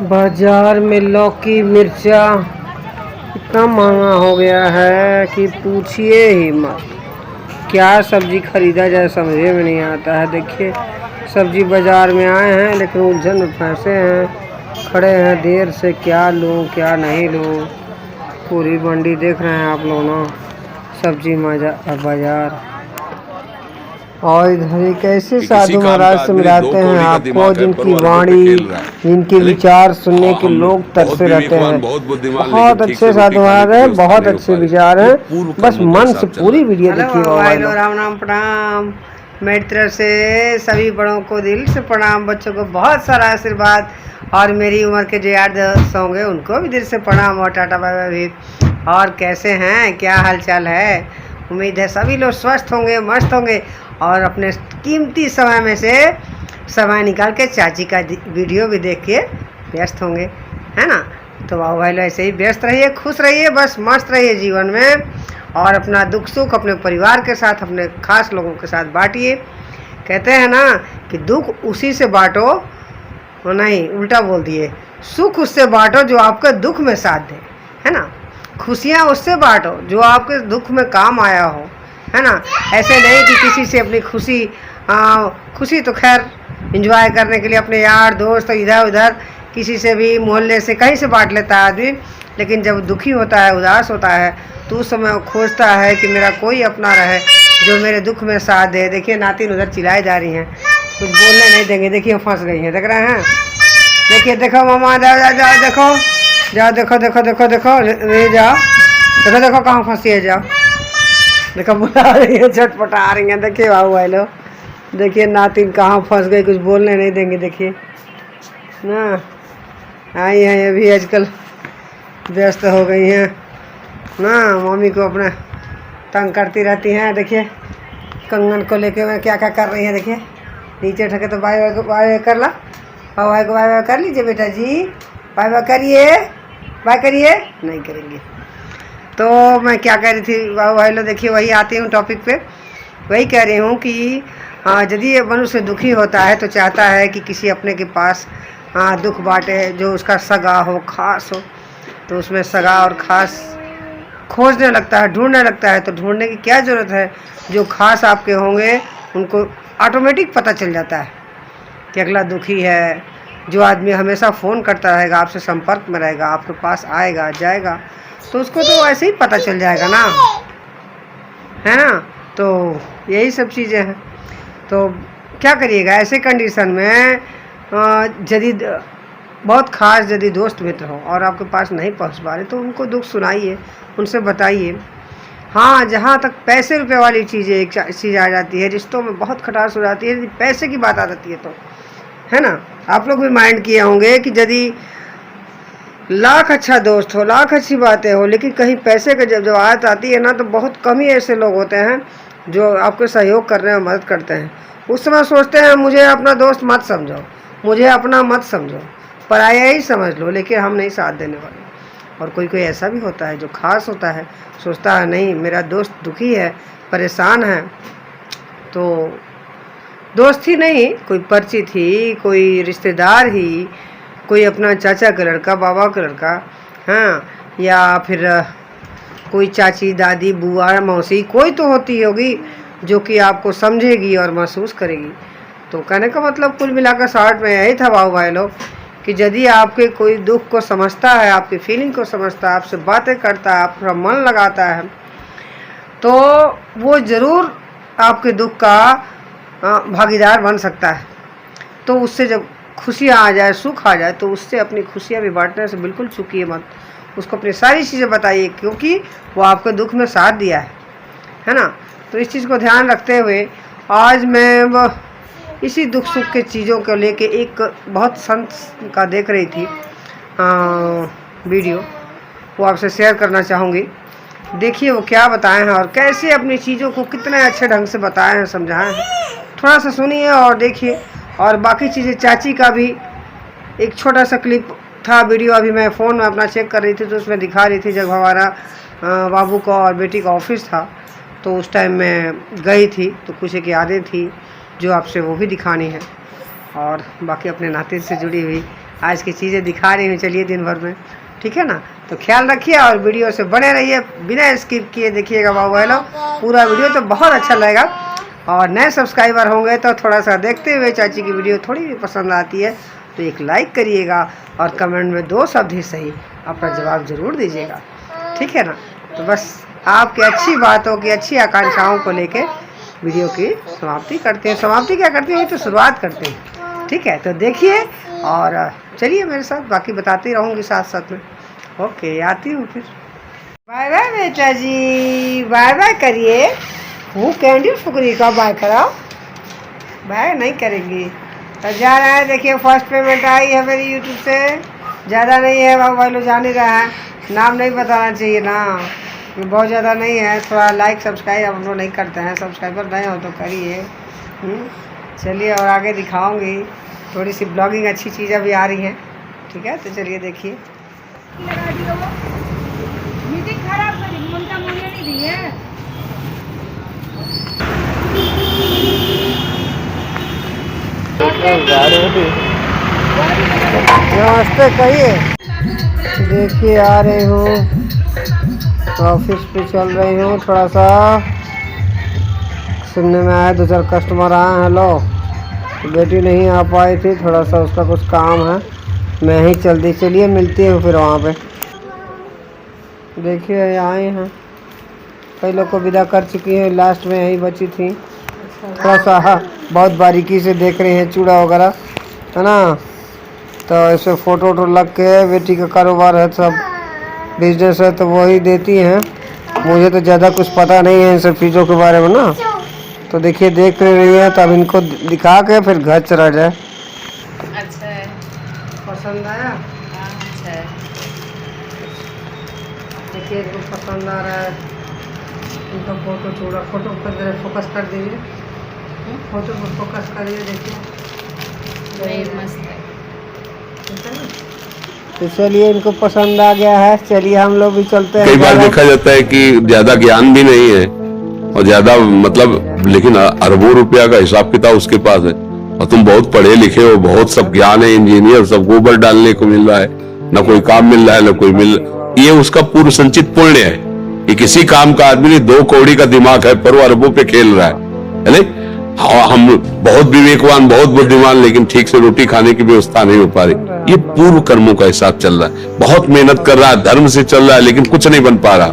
बाजार में लौकी मिर्चा इतना महंगा हो गया है कि पूछिए ही मत। क्या सब्जी खरीदा जाए समझे में नहीं आता है। देखिए सब्जी बाजार में आए हैं लेकिन उलझन में फंसे हैं, खड़े हैं देर से, क्या लूँ क्या नहीं लूँ। पूरी मंडी देख रहे हैं आप लोग ना, सब्जी बाजार। और इधर ही कैसे साधु महाराज से मिलाते हैं आपको, जिनकी वाणी जिनके विचार सुनने के लोग तरसे रहते हैं। बहुत अच्छे साधु महाराज हैं, बहुत अच्छे विचार हैं। बस मन से पूरी वीडियो देखिए। हेलो राम राम प्रणाम। मेरी तरफ से सभी बड़ों को दिल से प्रणाम, बच्चों को बहुत सारा आशीर्वाद, और मेरी उम्र के जो यार दोस्त होंगे उनको भी दिल से प्रणाम और टाटा बाय बाय भी। और कैसे हैं, क्या हाल चाल है? उम्मीद है सभी लोग स्वस्थ होंगे, मस्त होंगे, और अपने कीमती समय में से समय निकाल के चाची का वीडियो भी देख के व्यस्त होंगे, है ना। तो वाह भाई लोग ऐसे ही व्यस्त रहिए, खुश रहिए, बस मस्त रहिए जीवन में, और अपना दुख सुख अपने परिवार के साथ, अपने खास लोगों के साथ बांटिए। कहते हैं ना कि दुख उसी से बांटो, नहीं उल्टा बोल दिए, सुख उससे बांटो जो आपके दुख में साथ दे, है ना। खुशियाँ उससे बांटो जो आपके दुख में काम आया हो, है ना। ऐसे नहीं कि किसी से अपनी खुशी तो खैर एंजॉय करने के लिए अपने यार दोस्त इधर उधर किसी से भी, मोहल्ले से, कहीं से बांट लेता है आदमी, लेकिन जब दुखी होता है, उदास होता है, तो उस समय वो खोजता है कि मेरा कोई अपना रहे जो मेरे दुख में साथ दे। देखिए नातिन उधर चिल्लाई जा रही हैं, कुछ बोलने नहीं देंगे, देखिए फंस गई हैं, देख रहे हैं। देखिए देखो मामा, जाओ जाओ जाओ, देखो जाओ, देखो देखो देखो देखो, ले जाओ, देखो देखो कहाँ फंसी है, जाओ देखो, बुला रही है, छटपटा रही हैं। देखिए बाबू भाई लोग, देखिए नातिन कहाँ फंस गई, कुछ बोलने नहीं देंगे। देखिए ना, आई हैं अभी आजकल व्यस्त हो गई हैं ना, मम्मी को अपने तंग करती रहती हैं। देखिए कंगन को लेके मैं क्या क्या कर रही हैं, देखिए नीचे ठके तो बाय बाय कर ला, बाबू भाई को बाय बाय कर लीजिए बेटा जी, बाय बाय करिए, बाय करिए, नहीं करेंगे। तो मैं क्या कह रही थी बाबू भाई लोग, देखिए वही आती हूँ टॉपिक पे, वही कह रही हूँ कि यदि मनुष्य दुखी होता है तो चाहता है कि किसी अपने के पास दुख बांटे, जो उसका सगा हो, खास हो, तो उसमें सगा और खास खोजने लगता है, ढूंढने लगता है। तो ढूंढने की क्या ज़रूरत है, जो खास आपके होंगे उनको ऑटोमेटिक पता चल जाता है कि अगला दुखी है। जो आदमी हमेशा फ़ोन करता रहेगा, आपसे संपर्क में रहेगा, आपके पास आएगा जाएगा, तो उसको तो ऐसे ही पता चल जाएगा ना, है ना। तो यही सब चीज़ें हैं। तो क्या करिएगा ऐसे कंडीशन में, यदि बहुत खास यदि दोस्त मित्र हो और आपके पास नहीं पहुंच पा रहे, तो उनको दुख सुनाइए, उनसे बताइए। हाँ, जहाँ तक पैसे रुपए वाली चीज़ें, एक चीज़ आ जाती है, रिश्तों में बहुत खटास हो जाती है यदि पैसे की बात आ जाती है, तो है ना। आप लोग भी माइंड किए होंगे कि यदि लाख अच्छा दोस्त हो, लाख अच्छी बातें हो, लेकिन कहीं पैसे का जब आयत आती है ना, तो बहुत कम ही ऐसे लोग होते हैं जो आपको सहयोग करने में मदद करते हैं। उस समय सोचते हैं मुझे अपना दोस्त मत समझो, मुझे अपना मत समझो, पराया ही समझ लो, लेकिन हम नहीं साथ देने वाले। और कोई कोई ऐसा भी होता है जो खास होता है, सोचता है नहीं मेरा दोस्त दुखी है, परेशान है, तो दोस्त ही नहीं, कोई परिचित ही, कोई रिश्तेदार ही, कोई अपना चाचा का लड़का, बाबा का लड़का, हाँ, या फिर कोई चाची, दादी, बुआ, मौसी, कोई तो होती होगी जो कि आपको समझेगी और महसूस करेगी। तो कहने का मतलब कुल मिलाकर शॉर्ट में यही था बाबू भाई लोग, कि यदि आपके कोई दुख को समझता है, आपकी फीलिंग को समझता है, आपसे बातें करता है, आपका मन लगाता है, तो वो ज़रूर आपके दुख का भागीदार बन सकता है। तो उससे जब खुशियाँ आ जाए, सुख आ जाए, तो उससे अपनी खुशियाँ भी बांटने से बिल्कुल चूकिए मत। उसको अपनी सारी चीज़ें बताइए, क्योंकि वो आपके दुख में साथ दिया है ना। तो इस चीज़ को ध्यान रखते हुए आज मैं इसी दुख सुख के चीज़ों को लेके एक बहुत संत का देख रही थी वीडियो, वो आपसे शेयर करना चाहूँगी। देखिए वो क्या बताए हैं और कैसे अपनी चीज़ों को कितने अच्छे ढंग से बताए हैं, समझाए हैं। थोड़ा सा सुनिए और देखिए। और बाकी चीज़ें, चाची का भी एक छोटा सा क्लिप था, वीडियो अभी मैं फ़ोन में अपना चेक कर रही थी, तो उसमें दिखा रही थी जब हमारा बाबू का और बेटी का ऑफिस था, तो उस टाइम मैं गई थी, तो कुछ एक यादें थी जो आपसे वो भी दिखानी है, और बाकी अपने नाते से जुड़ी हुई आज की चीज़ें दिखा रही हूँ। चलिए दिन भर में, ठीक है ना। तो ख्याल रखिए और वीडियो से बने रहिए, बिना स्किप किए देखिएगा बाबू भाई लोग पूरा वीडियो, तो बहुत अच्छा लगेगा। और नए सब्सक्राइबर होंगे तो थोड़ा सा देखते हुए, चाची की वीडियो थोड़ी भी पसंद आती है तो एक लाइक करिएगा और कमेंट में 2 शब्द ही सही अपना जवाब ज़रूर दीजिएगा, ठीक है ना। तो बस आपकी अच्छी बातों की, अच्छी आकांक्षाओं को लेके वीडियो की समाप्ति करते हैं। समाप्ति क्या करते हैं, तो शुरुआत करते हैं, ठीक है। तो देखिए और चलिए मेरे साथ, बाकी बताती रहूँगी साथ साथ में। ओके, आती हूँ फिर। बाय बाय बेटा जी, बाय बाय करिए। वो कैंडी फुकरी का बाय कराओ, बाय नहीं करेंगी तो जा रहा है। देखिए फर्स्ट पेमेंट आई है मेरी यूट्यूब से, ज़्यादा नहीं है बाबू भाई लोग, जान ही रहा है, नाम नहीं बताना चाहिए ना, बहुत ज़्यादा नहीं है। थोड़ा लाइक सब्सक्राइब हम लोग नहीं करते हैं, सब्सक्राइबर नए हो तो करिए। चलिए और आगे दिखाऊंगी, थोड़ी सी ब्लॉगिंग अच्छी चीज़ें भी आ रही हैं, ठीक है। तो चलिए देखिए। मीटिंग खराब करी, ममता मुझे नहीं दी है। नमस्ते कहिए। देखिए आ रही हूँ, ऑफिस पे चल रही हूँ, थोड़ा सा सुनने में आया 2-4 कस्टमर आए हैं। लो बेटी नहीं आ पाई थी, थोड़ा सा उसका कुछ काम है, मैं ही जल्दी। चलिए मिलती हूँ फिर वहाँ पे। देखिए आए हैं, कई लोग को विदा कर चुकी है, लास्ट में यही बची थी। थोड़ा सा बहुत बारीकी से देख रहे हैं चूड़ा वगैरह, है ना। तो ऐसे फ़ोटो वोटो लग के, बेटी का कारोबार है, सब बिजनेस है, तो वही देती हैं। मुझे तो ज़्यादा कुछ पता नहीं है इन सब चीज़ों के बारे में ना। तो देखिए देख रही है, तो अब इनको दिखा के फिर घर चला जाए। अच्छा है, पसंद आया? अच्छा है। देखिए इनको पसंद आ रहा है, इनका फोटो चूड़ा, फोटो पर फोकस कर दीजिए, फोटो पर फोकस करिए। देखिए मस्त है। तो चलिए इनको पसंद आ गया है, चलिए हम लोग भी चलते हैं। कई बार देखा जाता है कि ज्यादा ज्ञान भी नहीं है और ज्यादा मतलब, लेकिन अरबों रुपया का हिसाब किताब उसके पास है, और तुम बहुत पढ़े लिखे हो, बहुत सब ज्ञान है, इंजीनियर, सब गोबर डालने को मिल रहा है, ना कोई काम मिल रहा है, ना कोई ये उसका पूर्व संचित पुण्य है कि किसी काम का आदमी ने 2 कौड़ी का दिमाग है पर वो अरबों पे खेल रहा है। हम बहुत विवेकवान, बहुत बुद्धिमान, लेकिन ठीक से रोटी खाने की व्यवस्था नहीं हो पा रही। ये पूर्व कर्मों का हिसाब चल रहा है। बहुत मेहनत कर रहा है, धर्म से चल रहा है, लेकिन कुछ नहीं बन पा रहा।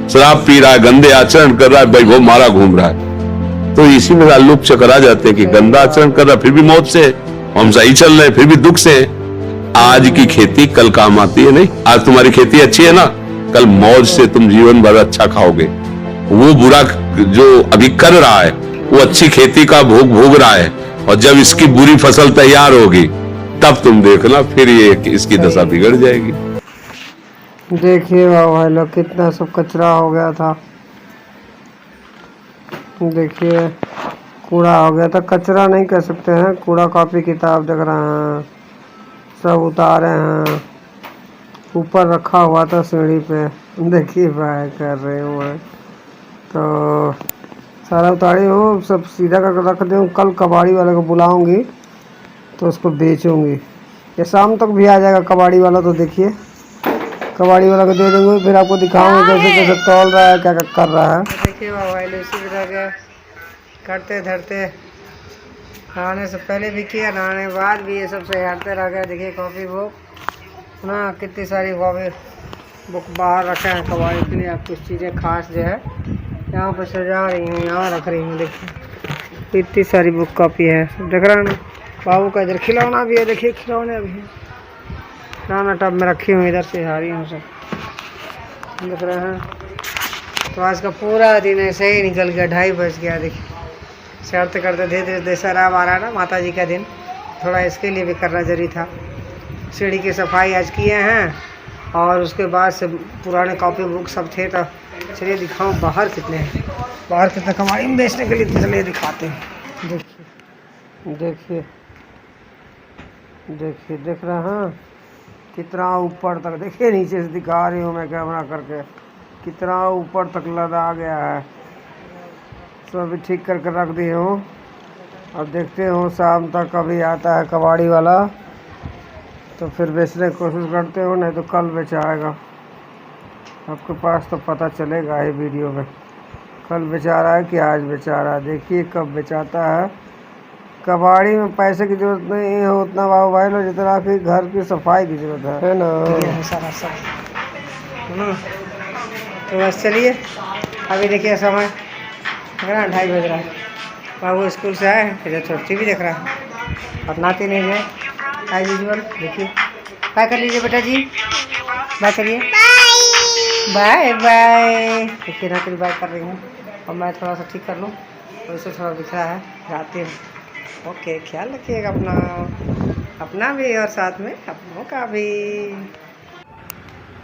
शराब पी रहा है, गंदे आचरण कर रहा है, वैभव मारा घूम रहा है। तो इसी में लोग चकरा जाते हैं कि गंदा आचरण कर रहा है फिर भी मौत से, हम सही चल रहे हैं फिर भी दुख से। आज की खेती कल काम आती है नहीं। आज तुम्हारी खेती अच्छी है ना, कल मौज से तुम जीवन भर अच्छा खाओगे। वो बुरा जो अभी कर रहा है वो अच्छी खेती का भोग भोग रहा है, और जब इसकी बुरी फसल तैयार होगी तब तुम देखना फिर ये इसकी दशा बिगड़ जाएगी। देखिए भाई लोग कितना सब कचरा हो गया था, देखिए कूड़ा हो गया था, कचरा नहीं कह सकते हैं, कूड़ा कॉपी किताब देख रहे हैं, सब उतारे हैं, ऊपर रखा हुआ था सीढ़ी पे। देखिए भाई कर रहे हूँ मैं, तो सारा उतारी हूँ, सब सीधा करके रख दूँ। कल कबाड़ी वाले को बुलाऊंगी तो उसको बेचूंगी, ये शाम तक भी आ जाएगा कबाड़ी वाला। तो देखिए कबाड़ी वाला को दे दूँगी, फिर आपको दिखाऊंगी कैसे कैसे तौल रहा है, क्या क्या कर रहा है। देखिए मोबाइल इसी तरह के करते धरते, नहाने से पहले भी किया, नहाने के बाद भी ये सब सजाते रह गए। देखिए कॉफ़ी बुक ना, कितनी सारी कॉफ़ी बुक बाहर रखे हैं कबाड़ी के लिए। आप कुछ चीज़ें खास जो है यहाँ पर सजा रही हूँ, यहाँ रख रही हूँ। देखिए इतनी सारी बुक कॉपी है, देख रहे हैं ना। बाबू का इधर खिलौना भी है, देखिए खिलौने भी हैं, ना टब में रखी हूँ, इधर से आ रही हूँ सब, देख रहे हैं। तो आज का पूरा दिन ऐसे ही निकल गया, 2:30 बज गया। देखिए शर्त करते धीरे धीरे दशहरा आ रहा है ना, माता जी का दिन, थोड़ा इसके लिए भी करना जरूरी था। सीढ़ी की सफाई आज किए हैं, और उसके बाद से पुराने कॉपी बुक सब थे। तो चलिए दिखाऊं बाहर कितने हैं, बाहर कितने कबाड़ी में बेचने के लिए, चलिए दिखाते हैं। देखिए देखिए देखिए, देख रहे हैं कितना ऊपर तक, देखिए नीचे से दिखा रही हूँ मैं कैमरा करके, कितना ऊपर तक लदा गया है। सब ठीक करके रख दी हूँ, अब देखते हूँ शाम तक कभी आता है कबाड़ी वाला तो फिर बेचने की कोशिश करते हो, नहीं तो कल बेचाएगा। आपके पास तो पता चलेगा ही वीडियो में, कल बेचा रहा है कि आज बेचा रहा है। देखिए कब बेचाता है। कबाड़ी में पैसे की जरूरत नहीं है उतना बाबू भाई लोग, जितना कि घर की सफाई की जरूरत है ना। ये है सारा सब। तो बस चलिए, अभी देखिए समय है ना 2:30 बज रहा है। बाबू स्कूल से आए, फिर थोड़ा टीवी देख रहा है और नाती नहीं गए एज यूजल। देखिए बाय कर लीजिए बेटा जी, बाय करिए, बाय बाय। देखिए नाती बाय कर रही हूँ और मैं थोड़ा सा ठीक कर लूँ, तो इसे थोड़ा दिख रहा है, जाती हूँ। ओके, ख्याल रखिएगा अपना भी और साथ में अपनों का भी।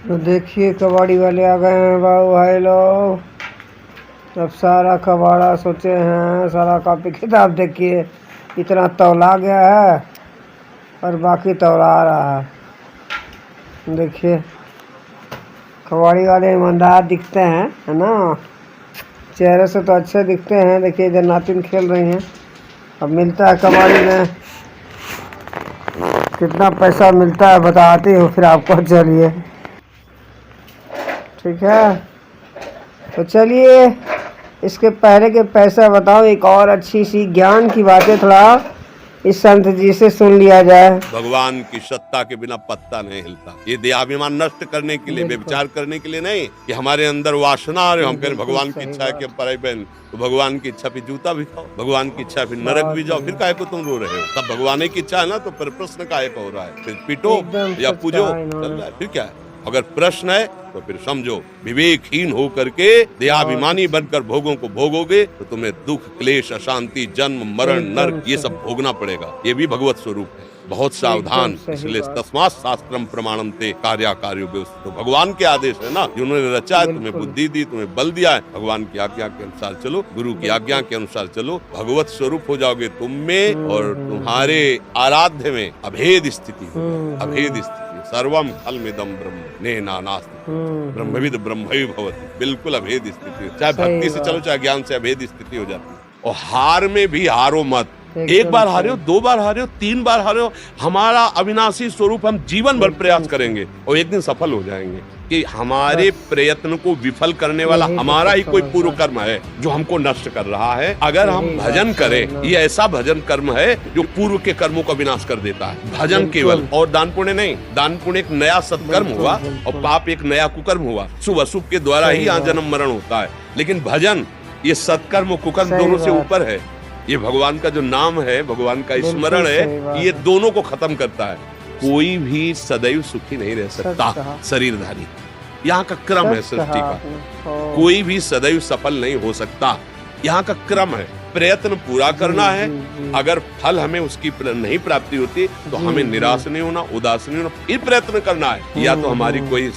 तो देखिए कबाड़ी वाले आ गए हैं बाबू भाई लोग। अब सारा कबाड़ा सोचे हैं, सारा कॉपी किताब देखिए इतना तौला गया है और बाकी तौला आ रहा है। देखिए कबाड़ी वाले ईमानदार दिखते हैं, है ना, चेहरे से तो अच्छे दिखते हैं। देखिए इधर नातिन खेल रही हैं। अब मिलता है कबाड़ी में कितना पैसा मिलता है बताती हूँ फिर आपको, चलिए ठीक है। तो चलिए इसके पहले के पैसा बताओ, एक और अच्छी सी ज्ञान की बातें थोड़ा इस संत जी से सुन लिया जाए। भगवान की सत्ता के बिना पत्ता नहीं हिलता। ये देहाभिमान नष्ट करने के लिए, व्यभिचार करने के लिए नहीं, कि हमारे अंदर वासना आ रही, हम कह रहे भगवान की इच्छा है कि पराई बहन, तो भगवान की इच्छा फिर जूता भी खाओ, भगवान की इच्छा फिर नरक भी जाओ, फिर काहे को तुम रो रहे हो? तब भगवान की इच्छा है ना, तो फिर प्रश्न काहे का हो रहा है? फिर पीटो या पूजो, चल रहा है, फिर क्या है? अगर प्रश्न है तो फिर समझो, विवेकहीन होकर के देहाभिमानी बनकर भोगों को भोगोगे तो तुम्हें दुख, क्लेश, अशांति, जन्म, मरण, नरक ये सब भोगना पड़ेगा। ये भी भगवत स्वरूप है। बहुत सावधान, इसलिए तस्मात् शास्त्रम प्रमाणम ते कार्याकार्यो व्यवस्थित। तो भगवान के आदेश है ना, जिन्होंने रचा है, तुम्हें बुद्धि दी, तुम्हें बल दिया है, भगवान की आज्ञा के अनुसार चलो, गुरु की आज्ञा के अनुसार चलो, भगवत स्वरूप हो जाओगे तुम में, और तुम्हारे आराध्य में अभेद स्थिति हो, अभेद स्थिति। सर्वम खलमिदं ब्रह्म नेनानास्ति ब्रह्मविद ब्रह्मैव भवति। बिल्कुल अभेद स्थिति, चाहे भक्ति से चलो चाहे ज्ञान से, अभेद स्थिति हो जाती है। और हार में भी हारो मत। एक बार हारे हो, 2 बार हारे हो, 3 बार हारे हो, हमारा अविनाशी स्वरूप हम जीवन भर प्रयास करेंगे और एक दिन सफल हो जाएंगे। कि हमारे प्रयत्न को विफल करने वाला हमारा ही कोई पूर्व कर्म है जो हमको नष्ट कर रहा है। अगर हम भजन करें, ये ऐसा भजन कर्म है जो पूर्व के कर्मों का विनाश कर देता है। भजन केवल, और दान पुण्य नहीं। दान पुण्य एक नया सत्कर्म हुआ और पाप एक नया कुकर्म हुआ। शुभ अशुभ के द्वारा ही यहाँ जन्म मरण होता है, लेकिन भजन ये सत्कर्म और कुकर्म दोनों से ऊपर है। ये भगवान का जो नाम है, भगवान का स्मरण है, ये दोनों को खत्म करता है। कोई भी सदैव सुखी नहीं रह सकता शरीरधारी, यहाँ का क्रम है सृष्टि का। कोई भी सदैव सफल नहीं हो सकता, यहाँ का क्रम है। प्रयत्न पूरा करना है, अगर फल हमें उसकी नहीं प्राप्ति होती तो हमें निराश नहीं होना, उदास नहीं होना, फिर प्रयत्न करना है। या तो हमारी कोई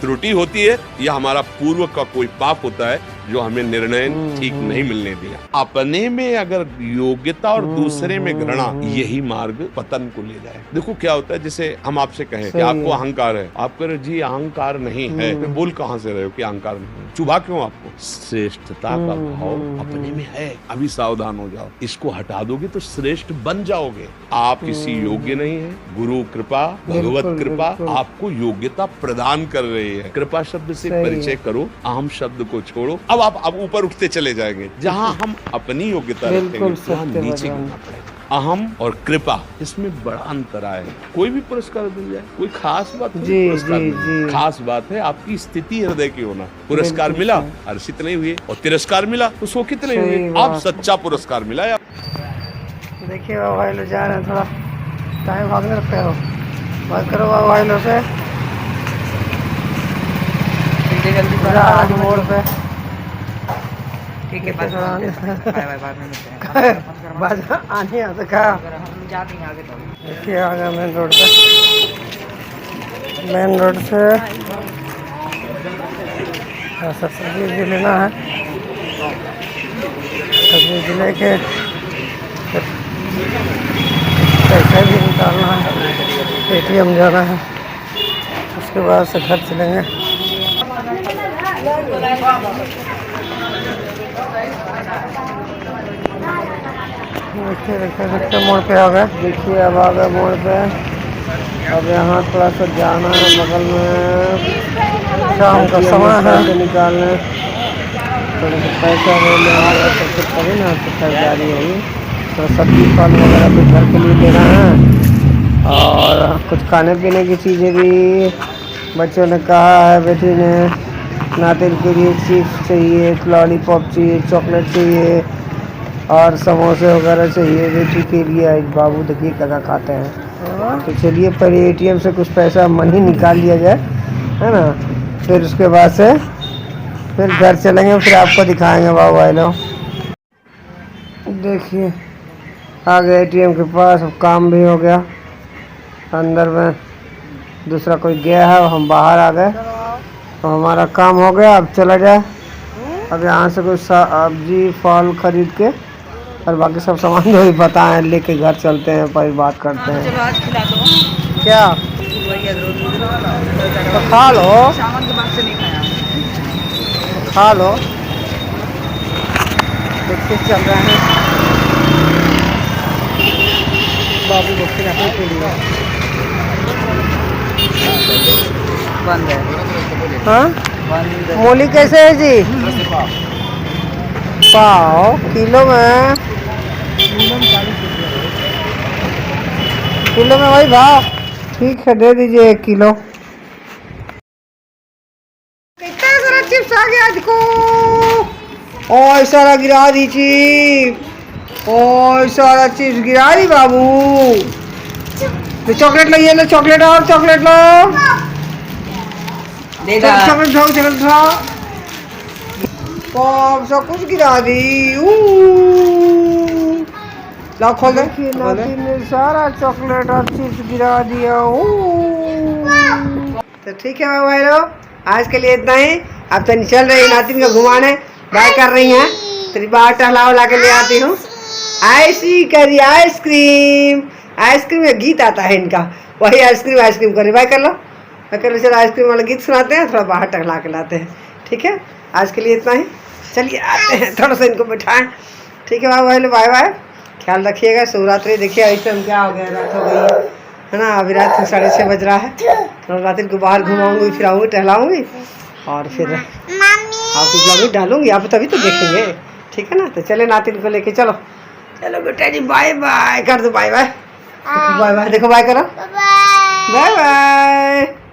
त्रुटि होती है या हमारा पूर्व का कोई पाप होता है जो हमें निर्णय ठीक नहीं मिलने दिया। अपने में अगर योग्यता और दूसरे में घृणा, यही मार्ग पतन को ले जाए। देखो क्या होता है, जैसे हम आपसे कहें कि आपको अहंकार है, आप कह रहे जी अहंकार नहीं है, तो बोल कहाँ से रहे हो कि अहंकार नहीं है? चुभा क्यों आपको? श्रेष्ठता का भाव अपने में है, अभी सावधान हो जाओ। इसको हटा दोगे तो श्रेष्ठ बन जाओगे। आप किसी योग्य नहीं है, गुरु कृपा, भगवत कृपा आपको योग्यता प्रदान कर रही है। कृपा शब्द से परिचय करो, अहम शब्द को छोड़ो। अब ऊपर उठते चले जाएंगे। जहाँ हम अपनी योग्यता रखेंगे वहाँ नीचे गिरना पड़ेगा। अहम और कृपा, इसमें बड़ा अंतर है। कोई भी पुरस्कार मिल जाए, कोई खास बात नहीं। खास बात है आपकी स्थिति हृदय की होना। पुरस्कार मिला हर्षित नहीं हुए, और तिरस्कार मिला तो शोकित नहीं हुए। आप सच्चा पुरस्कार मिला। देखिए बाबा भाई लोग जा रहे हैं, थोड़ा टाइम भागने रखते हो, बात करो बाबा भाई लोग से। जल्दी आज मोड़ पे ठीक है, बाय बाय, बाद में मिलते हैं। बाजा आने यहाँ से कहा हम जाते हैं आगे। तो देखिए आ गया मेन रोड पे। मेन रोड से सब्जी लेना है, सब्जी लेके पैसा भी निकालना है, ATM जाना है, उसके बाद से घर चलेंगे। देखिए मोड़ पे आ गए। देखिए अब आ गए मोड़ पे। अब यहाँ थोड़ा सा जाना है बगल में, शाम का समय है निकालने, थोड़ा सा पैसा ले लेंगे तो फिर कभी ना तो खरीदारी होगी। तो सब्जी फल वगैरह भी घर के लिए लेना है और कुछ खाने पीने की चीज़ें भी बच्चों ने कहा है, बेटी ने नातिन के लिए चिप्स चाहिए, लॉलीपॉप चाहिए, चॉकलेट चाहिए और समोसे वगैरह चाहिए बेटी के लिए। आज बाबू देखिए क्या खाते हैं। तो चलिए पहले एटीएम से कुछ पैसा मनी निकाल लिया जाए, है ना, फिर उसके बाद से फिर घर चलेंगे, फिर आपको दिखाएंगे बाबू भाई लोग। देखिए आ गए एटीएम के पास, अब काम भी हो गया, अंदर में दूसरा कोई गया है, हम बाहर आ गए, तो हमारा काम हो गया। अब चला जाए, अब यहाँ से कुछ सब्जी फल खरीद के और बाकी सब सामान जो भी बताएं लेके घर चलते हैं, पर बात करते हैं। चलो आज खिला दो। क्या वही अदरक तो खा लो, सामान के बाद से नहीं खाया। खा लो। देखते चल रहे हैं बाबू को खिलाने के लिए। बंद है। हाँ बंद है। मूली कैसे है जी? पाव किलो में, किलो में वही भाव। ठीक है दे दीजिए 1 किलो। कितना सारा चिप्स आ गया आज को, और सारा गिरा दी चिप्स, और सारा चिप्स गिरा दी बाबू। तो चॉकलेट लो, ये लो चॉकलेट, और चॉकलेट लो, चॉकलेट खाओ, चॉकलेट खाओ। सब कुछ गिरा दी। ला खोल दे, नातिन ने सारा चॉकलेट और चिप्स गिरा दिया। तो ठीक है भाई लोग, आज के लिए इतना ही। अब तो चल रही नातिन को घुमाने, बाय कर रही हैं, तेरी बाहर टहला उला के ले आती हूँ। आइसी करी आइसक्रीम, आइसक्रीम में गीत आता है इनका, वही आइसक्रीम आइसक्रीम करी, बाय कर लो, बाय कर लो। चलो आइसक्रीम वाला गीत सुनाते हैं, थोड़ा बाहर टहला के लाते हैं। ठीक है, आज के लिए इतना ही। चलिए आते हैं, थोड़ा सा इनको बैठाएं। ठीक है भाई लोग, बाय बाय, ख्याल रखिएगा। शिवरात्रि देखिए इस टाइम क्या हो गया, रात हो गई है ना, अभी रात 6:30 बज रहा है। तो रात्रि को बाहर घुमाऊंगी, फिराऊंगी, टहलाऊंगी और फिर आपकी ब्लॉग डालूंगी, आप तभी तो देखेंगे। ठीक है ना, तो चले नातिन को लेके चलो। चलो बेटा जी बाय बाय कर दो, बाय बाय, बाय बाय, देखो बाय करो, बाय बाय।